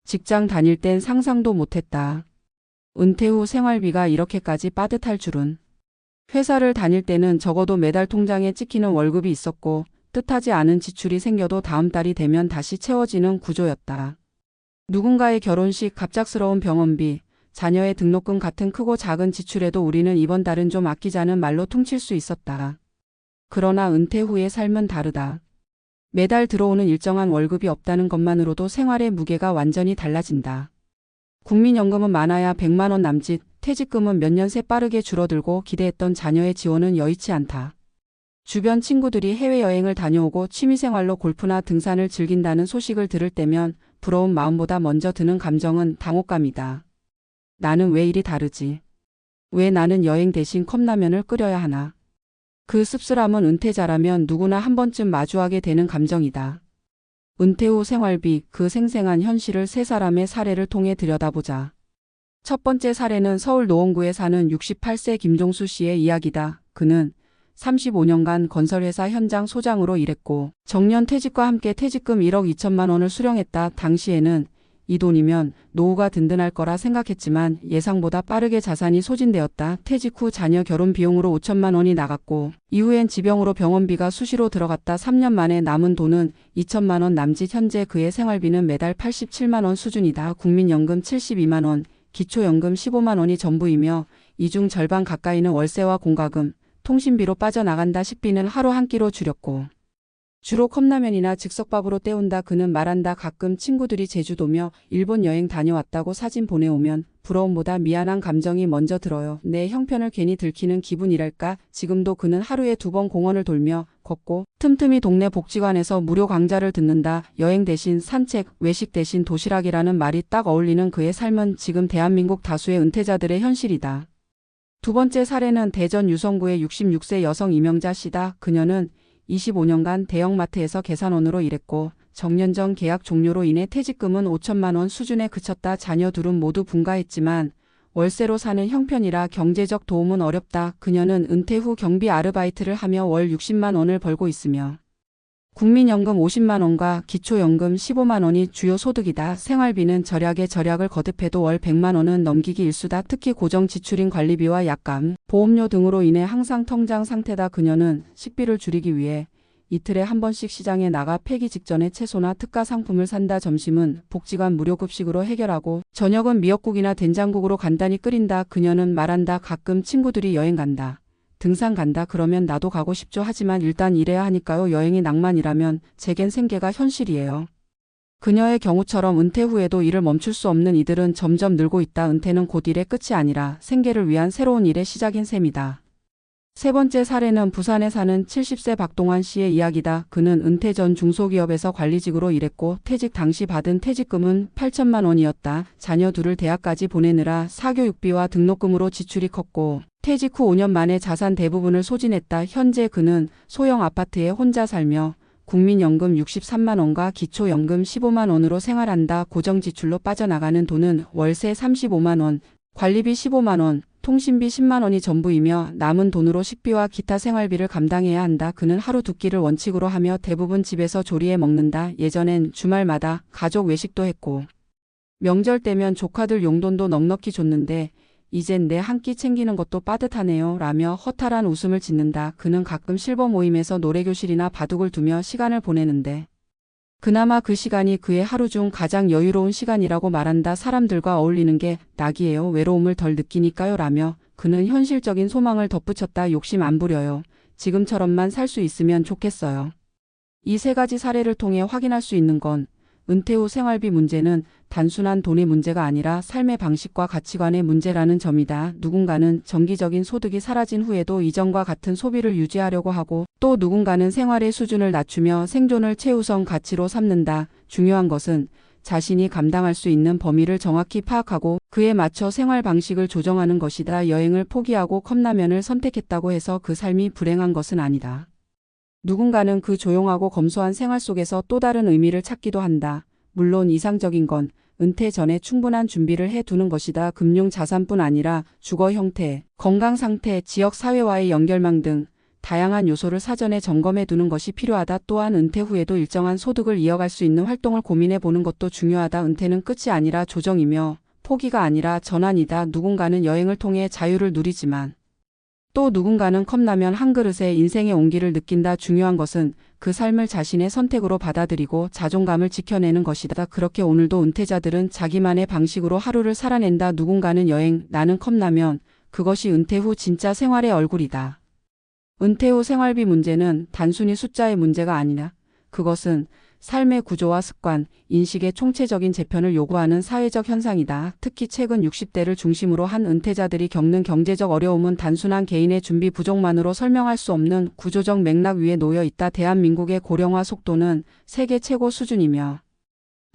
직장 다닐 땐 상상도 못했다. 은퇴 후 생활비가 이렇게까지 빠듯할 줄은. 회사를 다닐 때는 적어도 매달 통장에 찍히는 월급이 있었고 뜻하지 않은 지출이 생겨도 다음 달이 되면 다시 채워지는 구조였다. 누군가의 결혼식, 갑작스러운 병원비, 자녀의 등록금 같은 크고 작은 지출에도 우리는 이번 달은 좀 아끼자는 말로 퉁칠 수 있었다. 그러나 은퇴 후의 삶은 다르다. 매달 들어오는 일정한 월급이 없다는 것만으로도 생활의 무게가 완전히 달라진다. 국민연금은 많아야 100만 원 남짓, 퇴직금은 몇 년 새 빠르게 줄어들고 기대했던 자녀의 지원은 여의치 않다. 주변 친구들이 해외여행을 다녀오고 취미생활로 골프나 등산을 즐긴다는 소식을 들을 때면 부러운 마음보다 먼저 드는 감정은 당혹감이다. 나는 왜 이리 다르지? 왜 나는 여행 대신 컵라면을 끓여야 하나? 그 씁쓸함은 은퇴자라면 누구나 한 번쯤 마주하게 되는 감정이다. 은퇴 후 생활비, 그 생생한 현실을 세 사람의 사례를 통해 들여다보자. 첫 번째 사례는 서울 노원구에 사는 68세 김종수 씨의 이야기다. 그는 35년간 건설회사 현장 소장으로 일했고 정년 퇴직과 함께 퇴직금 1억 2천만 원을 수령했다. 당시에는 이 돈이면 노후가 든든할 거라 생각했지만 예상보다 빠르게 자산이 소진되었다. 퇴직 후 자녀 결혼 비용으로 5천만 원이 나갔고 이후엔 지병으로 병원비가 수시로 들어갔다. 3년 만에 남은 돈은 2천만 원 남짓. 현재 그의 생활비는 매달 87만 원 수준이다. 국민연금 72만 원, 기초연금 15만 원이 전부이며 이 중 절반 가까이는 월세와 공과금, 통신비로 빠져나간다. 식비는 하루 한 끼로 줄였고 주로 컵라면이나 즉석밥으로 때운다. 그는 말한다. 가끔 친구들이 제주도며 일본 여행 다녀왔다고 사진 보내오면 부러움보다 미안한 감정이 먼저 들어요. 내 형편을 괜히 들키는 기분이랄까. 지금도 그는 하루에 2번 공원을 돌며 걷고 틈틈이 동네 복지관에서 무료 강좌를 듣는다. 여행 대신 산책, 외식 대신 도시락이라는 말이 딱 어울리는 그의 삶은 지금 대한민국 다수의 은퇴자들의 현실이다. 두 번째 사례는 대전 유성구의 66세 여성 이명자 씨다. 그녀는 25년간 대형마트에서 계산원으로 일했고 정년 전 계약 종료로 인해 퇴직금은 5천만 원 수준에 그쳤다. 자녀 둘은 모두 분가했지만 월세로 사는 형편이라 경제적 도움은 어렵다. 그녀는 은퇴 후 경비 아르바이트를 하며 월 60만 원을 벌고 있으며 국민연금 50만 원과 기초연금 15만 원이 주요 소득이다. 생활비는 절약에 절약을 거듭해도 월 100만 원은 넘기기 일쑤다. 특히 고정지출인 관리비와 약감, 보험료 등으로 인해 항상 통장 상태다. 그녀는 식비를 줄이기 위해 이틀에 한 번씩 시장에 나가 폐기 직전에 채소나 특가 상품을 산다. 점심은 복지관 무료급식으로 해결하고 저녁은 미역국이나 된장국으로 간단히 끓인다. 그녀는 말한다. 가끔 친구들이 여행 간다, 등산 간다 그러면 나도 가고 싶죠. 하지만 일단 일해야 하니까요. 여행이 낭만이라면 제겐 생계가 현실이에요. 그녀의 경우처럼 은퇴 후에도 일을 멈출 수 없는 이들은 점점 늘고 있다. 은퇴는 곧 일의 끝이 아니라 생계를 위한 새로운 일의 시작인 셈이다. 세 번째 사례는 부산에 사는 70세 박동환 씨의 이야기다. 그는 은퇴 전 중소기업에서 관리직으로 일했고 퇴직 당시 받은 퇴직금은 8천만 원이었다. 자녀 둘을 대학까지 보내느라 사교육비와 등록금으로 지출이 컸고 퇴직 후 5년 만에 자산 대부분을 소진했다. 현재 그는 소형 아파트에 혼자 살며 국민연금 63만 원과 기초연금 15만 원으로 생활한다. 고정지출로 빠져나가는 돈은 월세 35만 원, 관리비 15만 원, 통신비 10만 원이 전부이며 남은 돈으로 식비와 기타 생활비를 감당해야 한다. 그는 하루 두 끼를 원칙으로 하며 대부분 집에서 조리해 먹는다. 예전엔 주말마다 가족 외식도 했고 명절 때면 조카들 용돈도 넉넉히 줬는데 이젠 내 한 끼 챙기는 것도 빠듯하네요. 라며 허탈한 웃음을 짓는다. 그는 가끔 실버 모임에서 노래교실이나 바둑을 두며 시간을 보내는데 그나마 그 시간이 그의 하루 중 가장 여유로운 시간이라고 말한다. 사람들과 어울리는 게 낙이에요. 외로움을 덜 느끼니까요. 라며 그는 현실적인 소망을 덧붙였다. 욕심 안 부려요. 지금처럼만 살 수 있으면 좋겠어요. 이 세 가지 사례를 통해 확인할 수 있는 건 은퇴 후 생활비 문제는 단순한 돈의 문제가 아니라 삶의 방식과 가치관의 문제라는 점이다. 누군가는 정기적인 소득이 사라진 후에도 이전과 같은 소비를 유지하려고 하고 또 누군가는 생활의 수준을 낮추며 생존을 최우선 가치로 삼는다. 중요한 것은 자신이 감당할 수 있는 범위를 정확히 파악하고 그에 맞춰 생활 방식을 조정하는 것이다. 여행을 포기하고 컵라면을 선택했다고 해서 그 삶이 불행한 것은 아니다. 누군가는 그 조용하고 검소한 생활 속에서 또 다른 의미를 찾기도 한다. 물론 이상적인 건 은퇴 전에 충분한 준비를 해두는 것이다. 금융 자산뿐 아니라 주거 형태, 건강 상태, 지역 사회와의 연결망 등 다양한 요소를 사전에 점검해 두는 것이 필요하다. 또한 은퇴 후에도 일정한 소득을 이어갈 수 있는 활동을 고민해 보는 것도 중요하다. 은퇴는 끝이 아니라 조정이며 포기가 아니라 전환이다. 누군가는 여행을 통해 자유를 누리지만 또 누군가는 컵라면 한 그릇에 인생의 온기를 느낀다. 중요한 것은 그 삶을 자신의 선택으로 받아들이고 자존감을 지켜내는 것이다. 그렇게 오늘도 은퇴자들은 자기만의 방식으로 하루를 살아낸다. 누군가는 여행, 나는 컵라면. 그것이 은퇴 후 진짜 생활의 얼굴이다. 은퇴 후 생활비 문제는 단순히 숫자의 문제가 아니라 그것은 삶의 구조와 습관, 인식의 총체적인 재편을 요구하는 사회적 현상이다. 특히 최근 60대를 중심으로 한 은퇴자들이 겪는 경제적 어려움은 단순한 개인의 준비 부족만으로 설명할 수 없는 구조적 맥락 위에 놓여 있다. 대한민국의 고령화 속도는 세계 최고 수준이며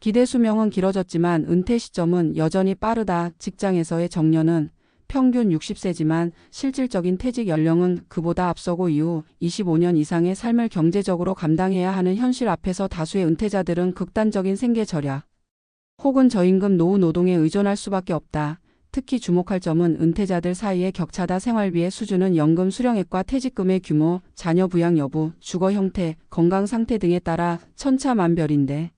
기대 수명은 길어졌지만 은퇴 시점은 여전히 빠르다. 직장에서의 정년은 평균 60세지만 실질적인 퇴직 연령은 그보다 앞서고 이후 25년 이상의 삶을 경제적으로 감당해야 하는 현실 앞에서 다수의 은퇴자들은 극단적인 생계 절약 혹은 저임금 노후 노동에 의존할 수밖에 없다. 특히 주목할 점은 은퇴자들 사이의 격차다. 생활비의 수준은 연금 수령액과 퇴직금의 규모, 자녀 부양 여부, 주거 형태, 건강 상태 등에 따라 천차만별인데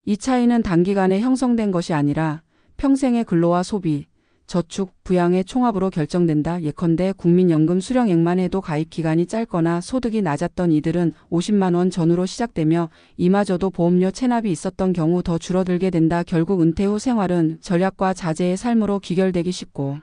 이 차이는 단기간에 형성된 것이 아니라 평생의 근로와 소비, 저축, 부양의 총합으로 결정된다. 예컨대 국민연금 수령액만 해도 가입 기간이 짧거나 소득이 낮았던 이들은 50만 원 전후로 시작되며 이마저도 보험료 체납이 있었던 경우 더 줄어들게 된다. 결국 은퇴 후 생활은 전략과 자제의 삶으로 귀결되기 쉽고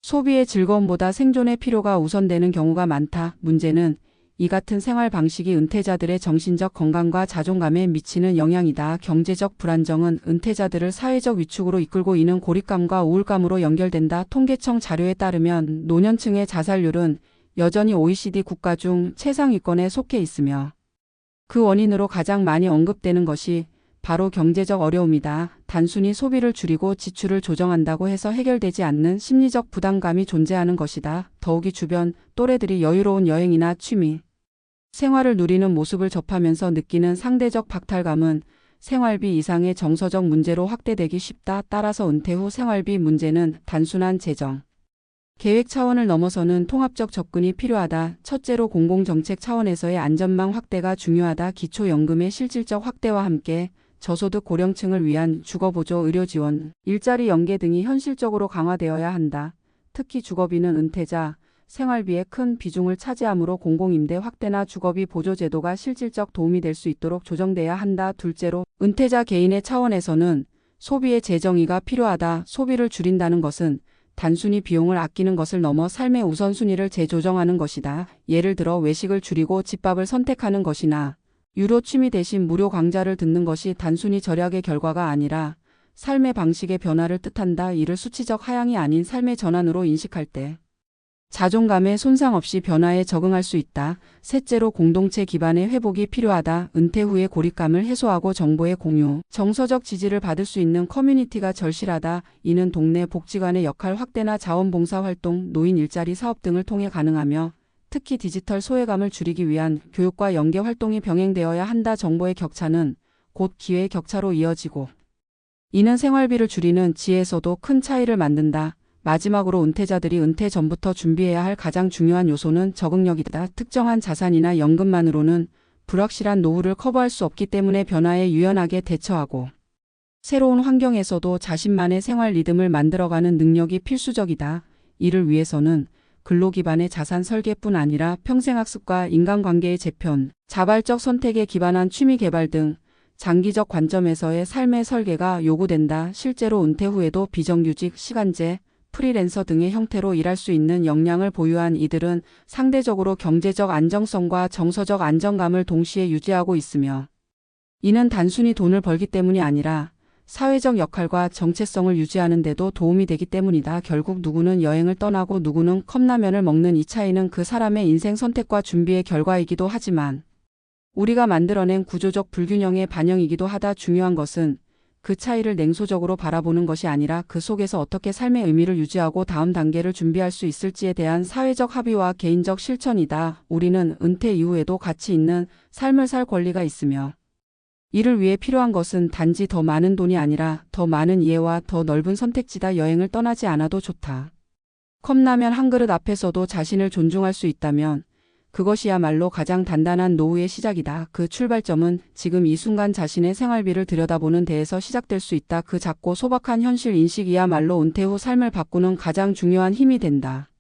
소비의 즐거움보다 생존의 필요가 우선되는 경우가 많다. 문제는 이 같은 생활 방식이 은퇴자들의 정신적 건강과 자존감에 미치는 영향이다. 경제적 불안정은 은퇴자들을 사회적 위축으로 이끌고 이는 고립감과 우울감으로 연결된다. 통계청 자료에 따르면 노년층의 자살률은 여전히 OECD 국가 중 최상위권에 속해 있으며 그 원인으로 가장 많이 언급되는 것이 바로 경제적 어려움이다. 단순히 소비를 줄이고 지출을 조정한다고 해서 해결되지 않는 심리적 부담감이 존재하는 것이다. 더욱이 주변 또래들이 여유로운 여행이나 취미, 생활을 누리는 모습을 접하면서 느끼는 상대적 박탈감은 생활비 이상의 정서적 문제로 확대되기 쉽다. 따라서 은퇴 후 생활비 문제는 단순한 재정 계획 차원을 넘어서는 통합적 접근이 필요하다. 첫째로 공공정책 차원에서의 안전망 확대가 중요하다. 기초연금의 실질적 확대와 함께 저소득 고령층을 위한 주거보조, 의료지원, 일자리 연계 등이 현실적으로 강화되어야 한다. 특히 주거비는 은퇴자 생활비의 큰 비중을 차지하므로 공공임대 확대나 주거비 보조 제도가 실질적 도움이 될 수 있도록 조정돼야 한다. 둘째로 은퇴자 개인의 차원에서는 소비의 재정의가 필요하다. 소비를 줄인다는 것은 단순히 비용을 아끼는 것을 넘어 삶의 우선순위를 재조정하는 것이다. 예를 들어 외식을 줄이고 집밥을 선택하는 것이나 유료 취미 대신 무료 강좌를 듣는 것이 단순히 절약의 결과가 아니라 삶의 방식의 변화를 뜻한다. 이를 수치적 하향이 아닌 삶의 전환으로 인식할 때 자존감에 손상 없이 변화에 적응할 수 있다. 셋째로 공동체 기반의 회복이 필요하다. 은퇴 후의 고립감을 해소하고 정보의 공유, 정서적 지지를 받을 수 있는 커뮤니티가 절실하다. 이는 동네 복지관의 역할 확대나 자원봉사 활동, 노인 일자리 사업 등을 통해 가능하며 특히 디지털 소외감을 줄이기 위한 교육과 연계 활동이 병행되어야 한다. 정보의 격차는 곧 기회의 격차로 이어지고 이는 생활비를 줄이는 지혜에서도 큰 차이를 만든다. 마지막으로 은퇴자들이 은퇴 전부터 준비해야 할 가장 중요한 요소는 적응력이다. 특정한 자산이나 연금만으로는 불확실한 노후를 커버할 수 없기 때문에 변화에 유연하게 대처하고 새로운 환경에서도 자신만의 생활 리듬을 만들어가는 능력이 필수적이다. 이를 위해서는 근로 기반의 자산 설계뿐 아니라 평생학습과 인간관계의 재편, 자발적 선택에 기반한 취미 개발 등 장기적 관점에서의 삶의 설계가 요구된다. 실제로 은퇴 후에도 비정규직, 시간제, 프리랜서 등의 형태로 일할 수 있는 역량을 보유한 이들은 상대적으로 경제적 안정성과 정서적 안정감을 동시에 유지하고 있으며 이는 단순히 돈을 벌기 때문이 아니라 사회적 역할과 정체성을 유지하는 데도 도움이 되기 때문이다. 결국 누구는 여행을 떠나고 누구는 컵라면을 먹는 이 차이는 그 사람의 인생 선택과 준비의 결과이기도 하지만 우리가 만들어낸 구조적 불균형의 반영이기도 하다. 중요한 것은 그 차이를 냉소적으로 바라보는 것이 아니라 그 속에서 어떻게 삶의 의미를 유지하고 다음 단계를 준비할 수 있을지에 대한 사회적 합의와 개인적 실천이다. 우리는 은퇴 이후에도 가치 있는 삶을 살 권리가 있으며 이를 위해 필요한 것은 단지 더 많은 돈이 아니라 더 많은 이해와 더 넓은 선택지다. 여행을 떠나지 않아도 좋다. 컵라면 한 그릇 앞에서도 자신을 존중할 수 있다면 그것이야말로 가장 단단한 노후의 시작이다. 그 출발점은 지금 이 순간 자신의 생활비를 들여다보는 데에서 시작될 수 있다. 그 작고 소박한 현실 인식이야말로 은퇴 후 삶을 바꾸는 가장 중요한 힘이 된다.